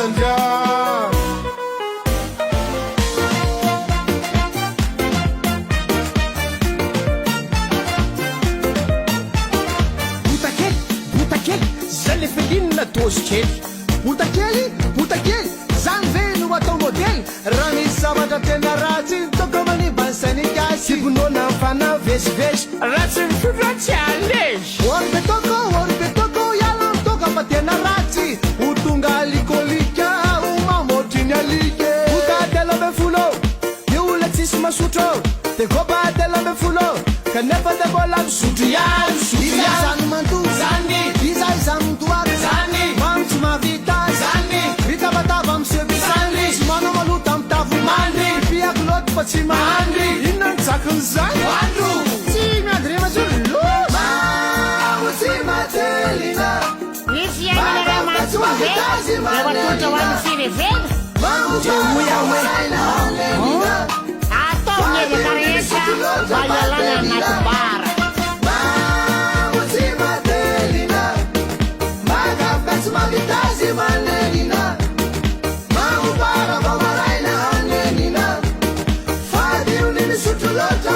mandra botakely zay le felinina tozy kely botakely zany ve no atao modely raha misy zavatra tena ratsy toko manimbansainy gasy bonona mifana vesivesy ratsy misotro tsy alezy orbetoko iala mitoka fa tena ratsy ho tonga alikolika ho mamotry ny alike bota 10 io olona tsisy masotro de koba 10 kanefa de mbola misotro ihany zany mantoky zany izany mitoaky zany mamitsy mavita zany vitavatava amsebi zany sy manao malota amy tavo mandry piako loty fa tsy mahandry inona ny jakiny zany andro tsy miandry matsolo tsy matelina misy iainana matsove evatota hoan'ny firevena atao miezaka rehetra mba ialana anaty bara Mavitazi manenina Mamu para vamaraina hanenina Fadi unini sutulota